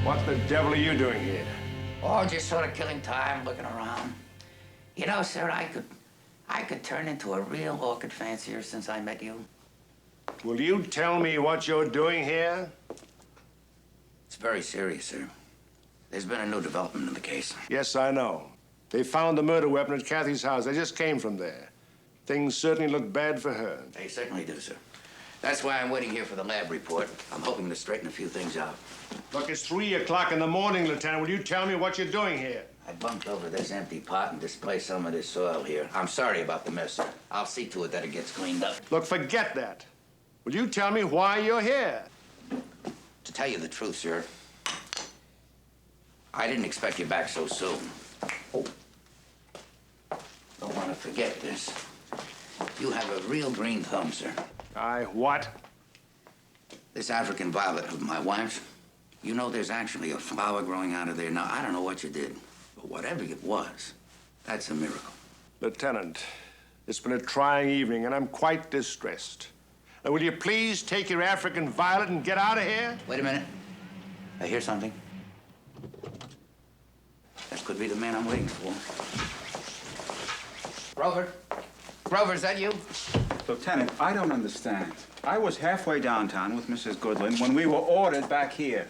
What the devil are you doing here? Oh, just sort of killing time, looking around. You know, sir, I could turn into a real orchid fancier since I met you. Will you tell me what you're doing here? It's very serious, sir. There's been a new development in the case. Yes, I know. They found the murder weapon at Kathy's house. I just came from there. Things certainly look bad for her. They certainly do, sir. That's why I'm waiting here for the lab report. I'm hoping to straighten a few things out. Look, it's 3 o'clock in the morning, Lieutenant. Will you tell me what you're doing here? I bumped over this empty pot and displaced some of this soil here. I'm sorry about the mess, sir. I'll see to it that it gets cleaned up. Look, forget that. Will you tell me why you're here? To tell you the truth, sir, I didn't expect you back so soon. Oh. Don't want to forget this. You have a real green thumb, sir. I what? This African violet of my wife's, you know there's actually a flower growing out of there. Now, I don't know what you did, but whatever it was, that's a miracle. Lieutenant, it's been a trying evening, and I'm quite distressed. Now, will you please take your African violet and get out of here? Wait a minute. I hear something. That could be the man I'm waiting for. Grover? Grover, is that you? Lieutenant, I don't understand. I was halfway downtown with Mrs. Goodland when we were ordered back here.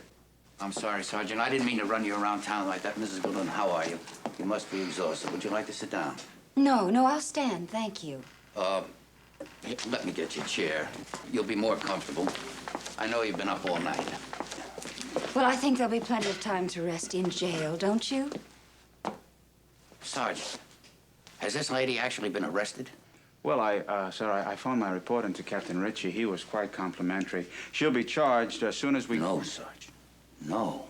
I'm sorry, Sergeant. I didn't mean to run you around town like that. Mrs. Goodland, how are you? You must be exhausted. Would you like to sit down? No, I'll stand. Thank you. Here, let me get you a chair. You'll be more comfortable. I know you've been up all night. Well, I think there'll be plenty of time to rest in jail, don't you? Sergeant, has this lady actually been arrested? Well, sir, I phoned my report in to Captain Ritchie. He was quite complimentary. She'll be charged as soon as we... No, Sergeant. No.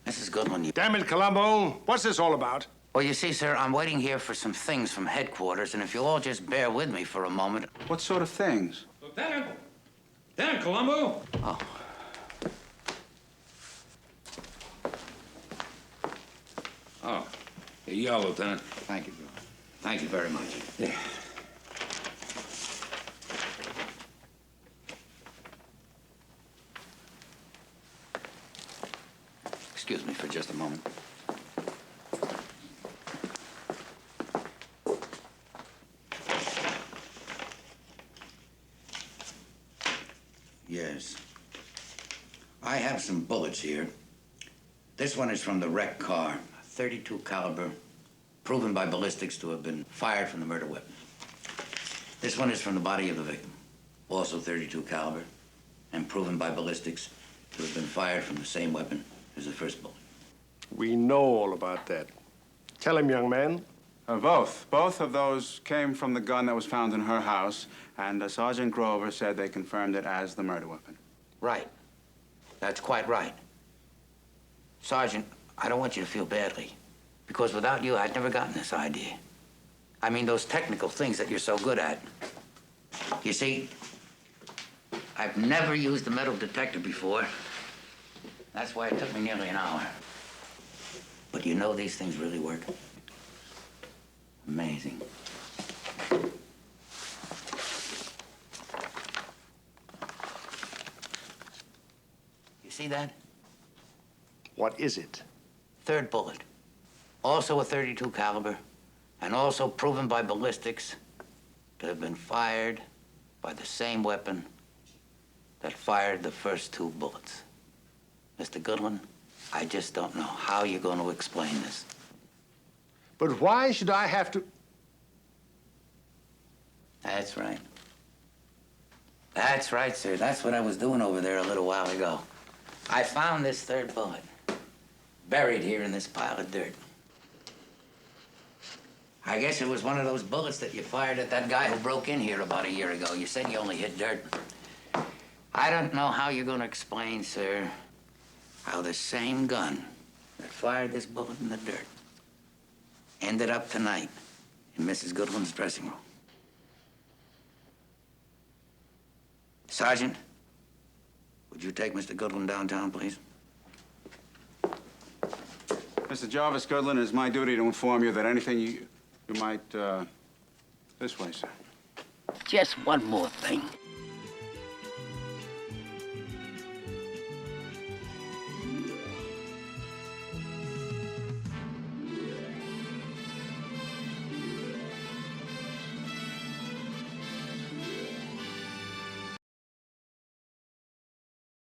Mrs. Goodland, you... Damn it, Columbo. What's this all about? Well, you see, sir, I'm waiting here for some things from headquarters, and if you'll all just bear with me for a moment... What sort of things? Lieutenant! Lieutenant Columbo! Oh. Oh, here you are, Lieutenant. Thank you. Thank you very much. Yeah. Excuse me for just a moment. Yes. I have some bullets here. This one is from the wrecked car, .32 caliber, proven by ballistics to have been fired from the murder weapon. This one is from the body of the victim, also .32 caliber, and proven by ballistics to have been fired from the same weapon as the first bullet. We know all about that. Tell him, young man. Both. Both of those came from the gun that was found in her house, and Sergeant Grover said they confirmed it as the murder weapon. Right. That's quite right. Sergeant, I don't want you to feel badly, because without you, I'd never gotten this idea. I mean, those technical things that you're so good at. You see, I've never used a metal detector before. That's why it took me nearly an hour. But you know these things really work. Amazing. You see that? What is it? Third bullet. Also a .32 caliber, and also proven by ballistics to have been fired by the same weapon that fired the first 2 bullets. Mr. Goodland, I just don't know how you're going to explain this. But why should I have to... That's right. That's right, sir. That's what I was doing over there a little while ago. I found this third bullet buried here in this pile of dirt. I guess it was one of those bullets that you fired at that guy who broke in here about a year ago. You said you only hit dirt. I don't know how you're going to explain, sir, how the same gun that fired this bullet in the dirt ended up tonight in Mrs. Goodland's dressing room. Sergeant, would you take Mr. Goodland downtown, please? Mr. Jarvis Goodland, it is my duty to inform you that anything you might, this way, sir. Just one more thing.